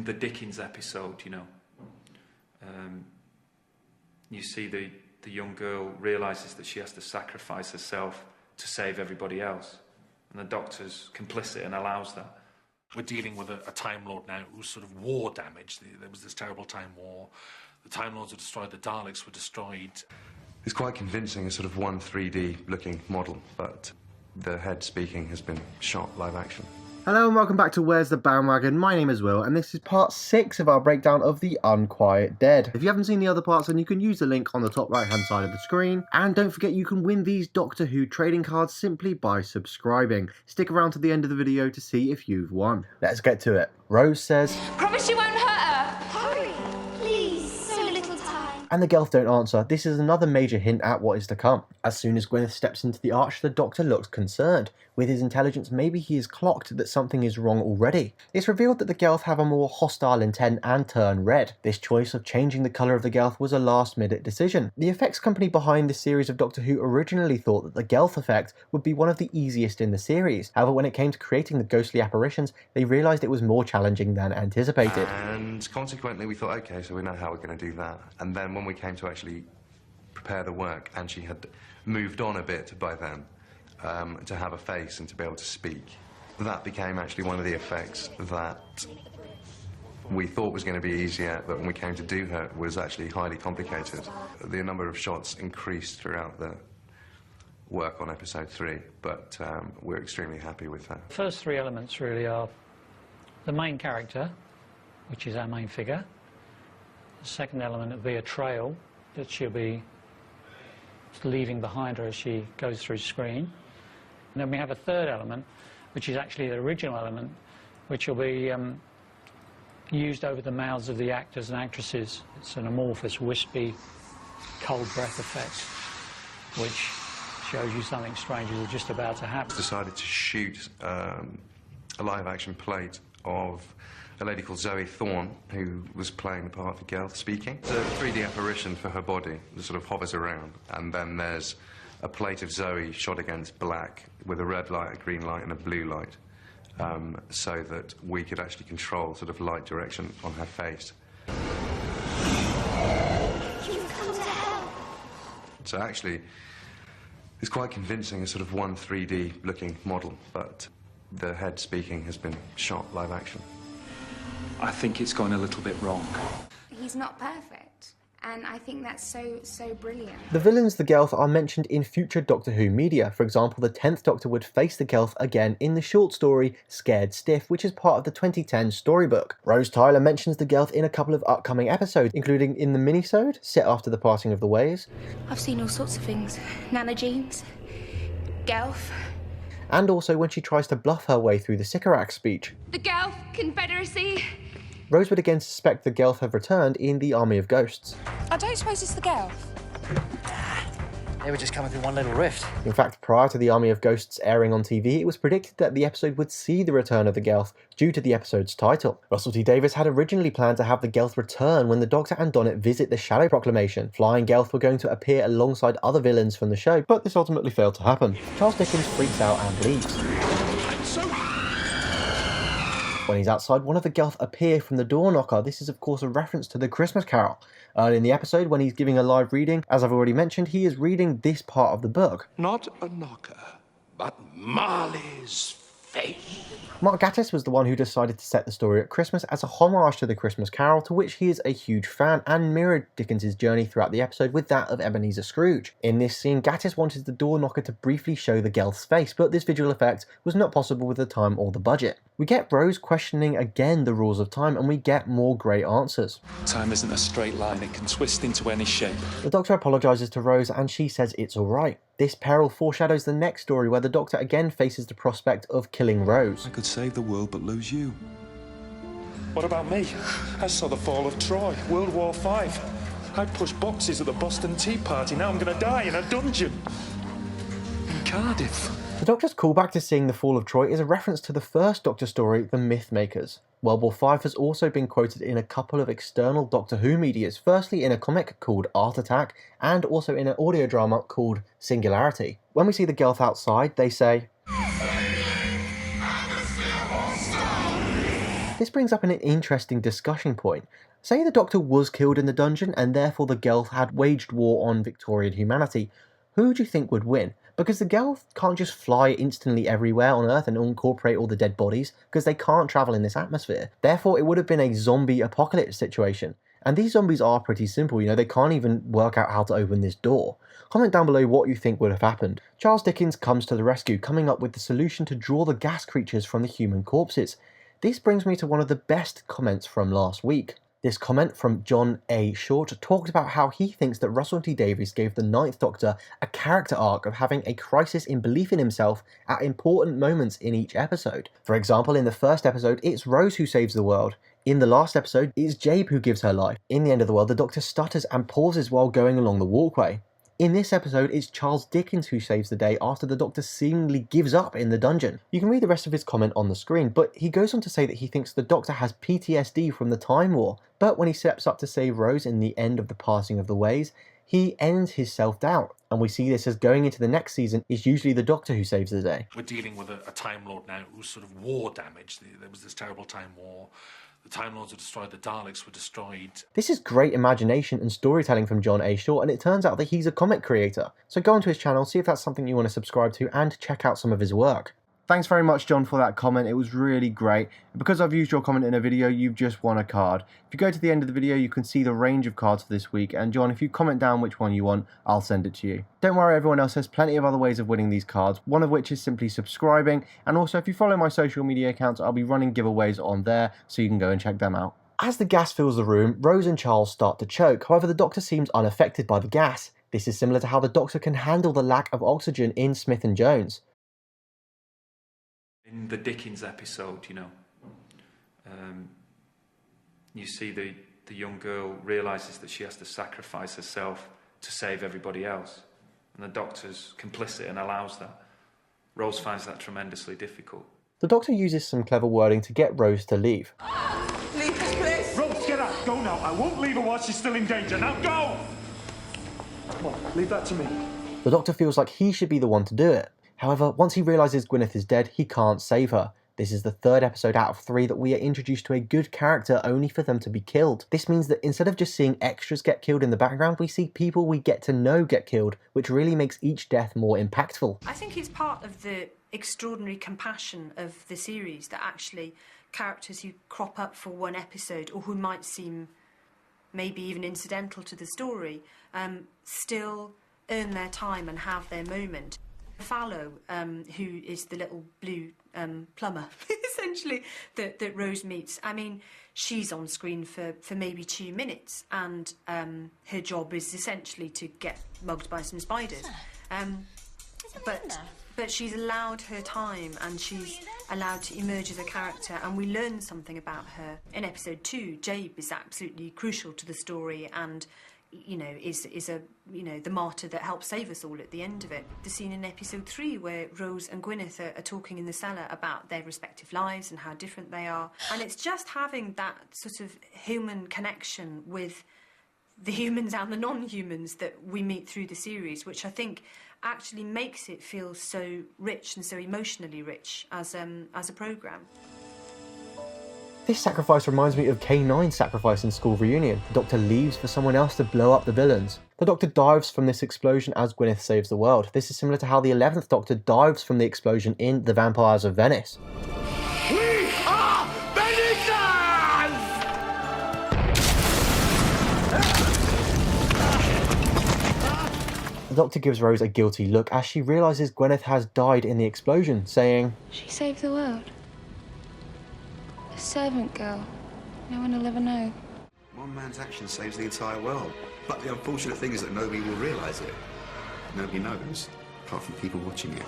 the Dickens episode, you know, you see the young girl realises that she has to sacrifice herself to save everybody else, and the Doctor's complicit and allows that. We're dealing with a Time Lord now who's sort of war damaged. There was this terrible Time War. The Time Lords were destroyed, the Daleks were destroyed. It's quite convincing, a sort of 3D looking model, but the head speaking has been shot live action. Hello and welcome back to Where's the Bandwagon? My name is Will and this is part 6 of our breakdown of the Unquiet Dead. If you haven't seen the other parts, then you can use the link on the top right hand side of the screen. And don't forget you can win these Doctor Who trading cards simply by subscribing. Stick around to the end of the video to see if you've won. Let's get to it. Rose says, "Promise you won't hurt her." Hurry, please, so little time. and the Gelth don't answer. This is another major hint at what is to come. As soon as Gwyneth steps into the arch, the Doctor looks concerned. With his intelligence, maybe he has clocked that something is wrong already. It's revealed that the Gelth have a more hostile intent and turn red. This choice of changing the colour of the Gelth was a last-minute decision. The effects company behind this series of Doctor Who originally thought that the Gelth effect would be one of the easiest in the series. However, when it came to creating the ghostly apparitions, they realised it was more challenging than anticipated. And consequently, we thought, okay, so we know how we're going to do that. And then when we came to actually prepare the work, and she had moved on a bit by then, to have a face and to be able to speak. That became actually one of the effects that we thought was going to be easier, but when we came to do her, it was actually highly complicated. The number of shots increased throughout the work on episode 3, but we're extremely happy with that. The first 3 elements really are the main character, which is our main figure. The second element would be a trail that she'll be leaving behind her as she goes through screen. And then we have a third element, which is actually the original element, which will be used over the mouths of the actors and actresses. It's an amorphous, wispy, cold breath effect, which shows you something strange is just about to happen. Decided to shoot a live-action plate of a lady called Zoe Thorne, who was playing the part of Gelth speaking. It's a 3D apparition for her body that sort of hovers around, and then there's a plate of Zoe shot against black with a red light, a green light and a blue light, so that we could actually control sort of light direction on her face. You've come to help. So actually, it's quite convincing, a sort of 3D looking model, but the head speaking has been shot live action. I think it's gone a little bit wrong. He's not perfect, and I think that's so brilliant. The villains, the Gelth, are mentioned in future Doctor Who media. For example, the 10th Doctor would face the Gelth again in the short story Scared Stiff, which is part of the 2010 storybook. Rose Tyler mentions the Gelth in a couple of upcoming episodes, including in the minisode set after the passing of the Ways. I've seen all sorts of things. Nana Jeans, Gelf. And also when she tries to bluff her way through the Sycorax speech. The Gelf Confederacy. Rose would again suspect the Gelth have returned in the Army of Ghosts. I don't suppose it's the Gelf. They were just coming through one little rift. In fact, prior to the Army of Ghosts airing on TV, it was predicted that the episode would see the return of the Gelth due to the episode's title. Russell T Davies had originally planned to have the Gelth return when the Doctor and Donnet visit the Shadow Proclamation. Flying Gelth were going to appear alongside other villains from the show, but this ultimately failed to happen. Charles Dickens freaks out and leaves. When he's outside, one of the Gelth appear from the door knocker. This is of course a reference to the Christmas Carol. Early in the episode, when he's giving a live reading, as I've already mentioned, he is reading this part of the book. Not a knocker, but Marley's face. Mark Gatiss was the one who decided to set the story at Christmas as a homage to the Christmas Carol, to which he is a huge fan, and mirrored Dickens' journey throughout the episode with that of Ebenezer Scrooge. In this scene, Gatiss wanted the door knocker to briefly show the Gelth's face, but this visual effect was not possible with the time or the budget. We get Rose questioning again the rules of time, and we get more great answers. Time isn't a straight line, it can twist into any shape. The Doctor apologises to Rose and she says it's alright. This peril foreshadows the next story where the Doctor again faces the prospect of killing Rose. I could save the world but lose you. What about me? I saw the fall of Troy, World War V. I pushed boxes at the Boston Tea Party, now I'm going to die in a dungeon. In Cardiff. The Doctor's callback to seeing the fall of Troy is a reference to the first Doctor story, The Mythmakers. World War V has also been quoted in a couple of external Doctor Who medias, firstly in a comic called Art Attack, and also in an audio drama called Singularity. When we see the Gelth outside, they say, This brings up an interesting discussion point. Say the Doctor was killed in the dungeon and therefore the Gelth had waged war on Victorian humanity. Who do you think would win? Because the Gelth can't just fly instantly everywhere on Earth and incorporate all the dead bodies, because they can't travel in this atmosphere. Therefore, it would have been a zombie apocalypse situation. And these zombies are pretty simple, they can't even work out how to open this door. Comment down below what you think would have happened. Charles Dickens comes to the rescue, coming up with the solution to draw the gas creatures from the human corpses. This brings me to one of the best comments from last week. This comment from John A. Short talked about how he thinks that Russell T Davies gave the Ninth Doctor a character arc of having a crisis in belief in himself at important moments in each episode. For example, in the first episode, it's Rose who saves the world. In the last episode, it's Jabe who gives her life. In the end of the world, the Doctor stutters and pauses while going along the walkway. In this episode, it's Charles Dickens who saves the day after the Doctor seemingly gives up in the dungeon. You can read the rest of his comment on the screen, but he goes on to say that he thinks the Doctor has PTSD from the Time War, but when he steps up to save Rose in the end of the Passing of the Ways, he ends his self-doubt. And we see this as going into the next season, it's usually the Doctor who saves the day. We're dealing with a Time Lord now who's sort of war damaged. There was this terrible Time War. The Time Lords were destroyed, the Daleks were destroyed. This is great imagination and storytelling from John A. Short, and it turns out that he's a comic creator. So go onto his channel, see if that's something you want to subscribe to, and check out some of his work. Thanks very much, John, for that comment. It was really great. Because I've used your comment in a video, you've just won a card. If you go to the end of the video, you can see the range of cards for this week. And John, if you comment down which one you want, I'll send it to you. Don't worry, everyone else has plenty of other ways of winning these cards, one of which is simply subscribing. And also, if you follow my social media accounts, I'll be running giveaways on there, so you can go and check them out. As the gas fills the room, Rose and Charles start to choke. However, the Doctor seems unaffected by the gas. This is similar to how the Doctor can handle the lack of oxygen in Smith and Jones. In the Dickens episode, you see the young girl realises that she has to sacrifice herself to save everybody else. And the Doctor's complicit and allows that. Rose finds that tremendously difficult. The Doctor uses some clever wording to get Rose to leave. Leave this place! Rose, get out! Go now! I won't leave her while she's still in danger. Now go! Come on, leave that to me. The Doctor feels like he should be the one to do it. However, once he realises Gwyneth is dead, he can't save her. This is the third episode out of 3 that we are introduced to a good character only for them to be killed. This means that instead of just seeing extras get killed in the background, we see people we get to know get killed, which really makes each death more impactful. I think it's part of the extraordinary compassion of the series that actually characters who crop up for one episode or who might seem maybe even incidental to the story still earn their time and have their moment. Fallow, who is the little blue plumber, essentially, that Rose meets. I mean, she's on screen for maybe 2 minutes, and her job is essentially to get mugged by some spiders. But she's allowed her time, and she's allowed to emerge as a character, and we learn something about her. In episode 2, Jabe is absolutely crucial to the story, and is the martyr that helps save us all at the end of it. The scene in episode 3 where Rose and Gwyneth are talking in the cellar about their respective lives and how different they are. And it's just having that sort of human connection with the humans and the non-humans that we meet through the series, which I think actually makes it feel so rich and so emotionally rich as a programme. This sacrifice reminds me of K9's sacrifice in School Reunion. The Doctor leaves for someone else to blow up the villains. The Doctor dives from this explosion as Gwyneth saves the world. This is similar to how the 11th Doctor dives from the explosion in The Vampires of Venice. We are Venetians! The Doctor gives Rose a guilty look as she realises Gwyneth has died in the explosion, saying, She saved the world. A servant girl. No one will ever know. One man's action saves the entire world. But the unfortunate thing is that nobody will realise it. Nobody knows, apart from people watching it.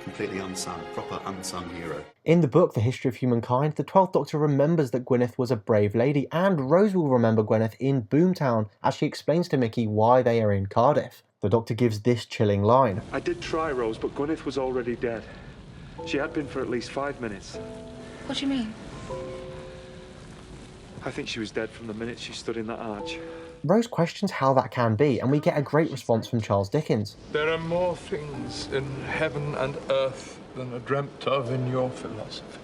Completely unsung, proper unsung hero. In the book, The History of Humankind, the 12th Doctor remembers that Gwyneth was a brave lady, and Rose will remember Gwyneth in Boomtown as she explains to Mickey why they are in Cardiff. The Doctor gives this chilling line. I did try, Rose, but Gwyneth was already dead. She had been for at least 5 minutes. What do you mean? I think she was dead from the minute she stood in that arch. Rose questions how that can be, and we get a great response from Charles Dickens. There are more things in heaven and earth than are dreamt of in your philosophy.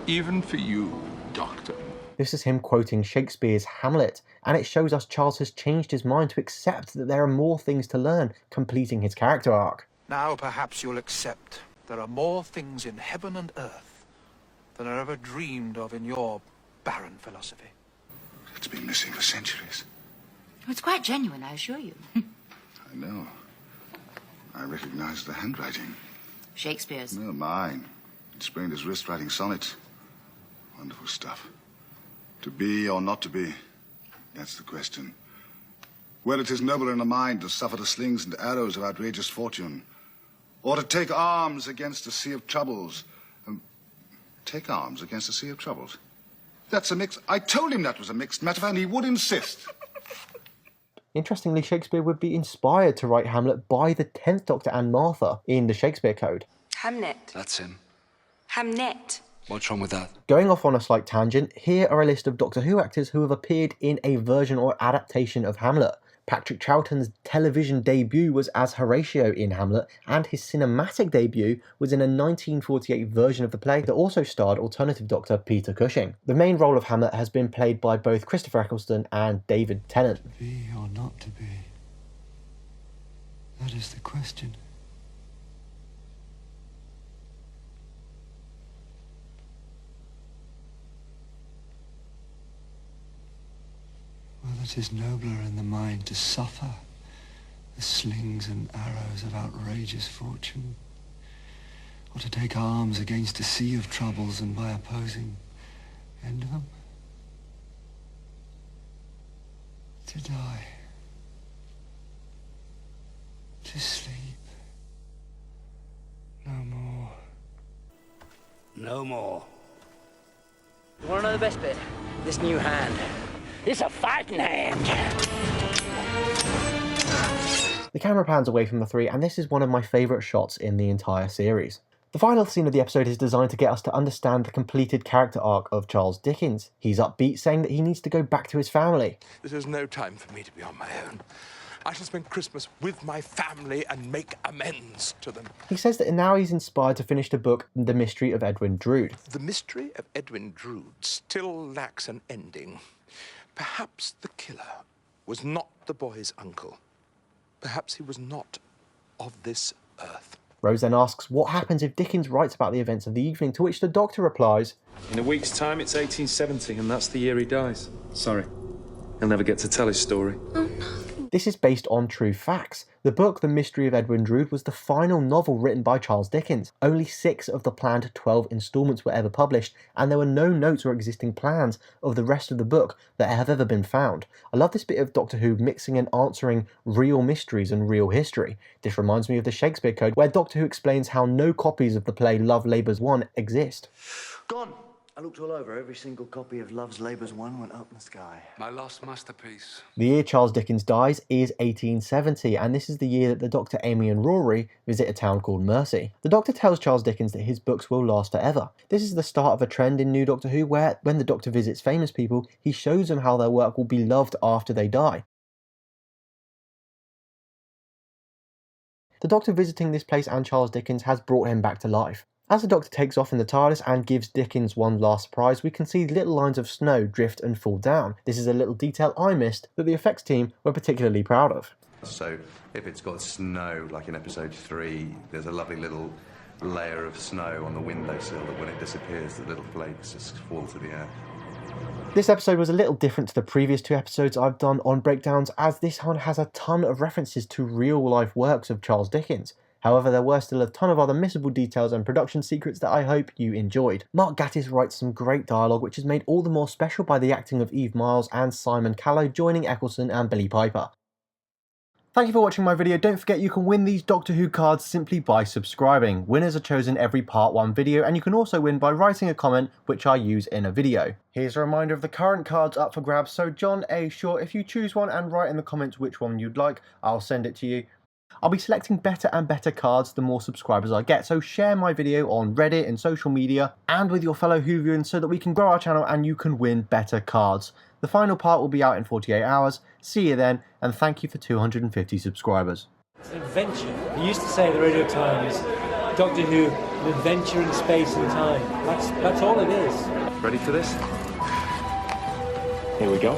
Even for you, Doctor. This is him quoting Shakespeare's Hamlet, and it shows us Charles has changed his mind to accept that there are more things to learn, completing his character arc. Now perhaps you'll accept there are more things in heaven and earth than are ever dreamed of in your barren philosophy. It's been missing for centuries. It's quite genuine, I assure you. I know. I recognize the handwriting. Shakespeare's. No, mine. He sprained his wrist writing sonnets. Wonderful stuff. To be or not to be, that's the question. Whether it is nobler in a mind to suffer the slings and arrows of outrageous fortune, or to take arms against a sea of troubles. Take arms against a sea of troubles. That's a mix. I told him that was a mixed metaphor, and he would insist. Interestingly, Shakespeare would be inspired to write Hamlet by the 10th Doctor and Martha in the Shakespeare Code. Hamnet. That's him. Hamnet. What's wrong with that? Going off on a slight tangent, here are a list of Doctor Who actors who have appeared in a version or adaptation of Hamlet. Patrick Troughton's television debut was as Horatio in Hamlet, and his cinematic debut was in a 1948 version of the play that also starred alternative Doctor Peter Cushing. The main role of Hamlet has been played by both Christopher Eccleston and David Tennant. To be or not to be? That is the question. Well, it is nobler in the mind to suffer the slings and arrows of outrageous fortune, or to take arms against a sea of troubles and by opposing end them. To die. To sleep. No more. No more. You want to know the best bit? This new hand. It's a fighting hand. The camera pans away from the three, and this is one of my favourite shots in the entire series. The final scene of the episode is designed to get us to understand the completed character arc of Charles Dickens. He's upbeat, saying that he needs to go back to his family. This is no time for me to be on my own. I shall spend Christmas with my family and make amends to them. He says that now he's inspired to finish the book The Mystery of Edwin Drood. The mystery of Edwin Drood still lacks an ending. Perhaps the killer was not the boy's uncle. Perhaps he was not of this earth. Rose then asks what happens if Dickens writes about the events of the evening, to which the Doctor replies, "In a week's time, it's 1870, and that's the year he dies. Sorry, he'll never get to tell his story." Oh no. This is based on true facts. The book The Mystery of Edwin Drood was the final novel written by Charles Dickens. Only 6 of the planned 12 instalments were ever published, and there were no notes or existing plans of the rest of the book that have ever been found. I love this bit of Doctor Who mixing and answering real mysteries and real history. This reminds me of the Shakespeare Code, where Doctor Who explains how no copies of the play Love Labours 1 exist. Gone. I looked all over. Every single copy of Love's Labours 1 went up in the sky. My last masterpiece. The year Charles Dickens dies is 1870, and this is the year that the Doctor, Amy and Rory visit a town called Mercy. The Doctor tells Charles Dickens that his books will last forever. This is the start of a trend in New Doctor Who where, when the Doctor visits famous people, he shows them how their work will be loved after they die. The Doctor visiting this place and Charles Dickens has brought him back to life. As the Doctor takes off in the TARDIS and gives Dickens one last surprise, we can see little lines of snow drift and fall down. This is a little detail I missed that the effects team were particularly proud of. So if it's got snow, like in episode 3, there's a lovely little layer of snow on the windowsill that when it disappears, the little flakes just fall to the earth. This episode was a little different to the previous 2 episodes I've done on breakdowns, as this one has a ton of references to real life works of Charles Dickens. However, there were still a ton of other missable details and production secrets that I hope you enjoyed. Mark Gatiss writes some great dialogue, which is made all the more special by the acting of Eve Miles and Simon Callow joining Eccleston and Billy Piper. Thank you for watching my video. Don't forget you can win these Doctor Who cards simply by subscribing. Winners are chosen every part 1 video, and you can also win by writing a comment which I use in a video. Here's a reminder of the current cards up for grabs, so John A. Shaw, if you choose one and write in the comments which one you'd like, I'll send it to you. I'll be selecting better and better cards the more subscribers I get, so share my video on Reddit and social media and with your fellow Whovians so that we can grow our channel and you can win better cards. The final part will be out in 48 hours. See you then, and thank you for 250 subscribers. It's an adventure. They used to say at the Radio Times, Doctor Who, an adventure in space and time. That's all it is. Ready for this? Here we go.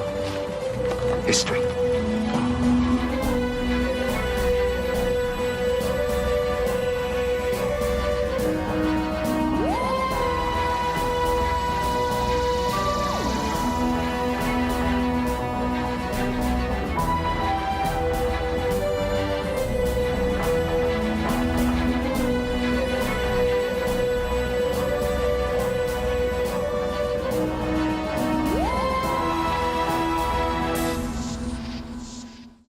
History.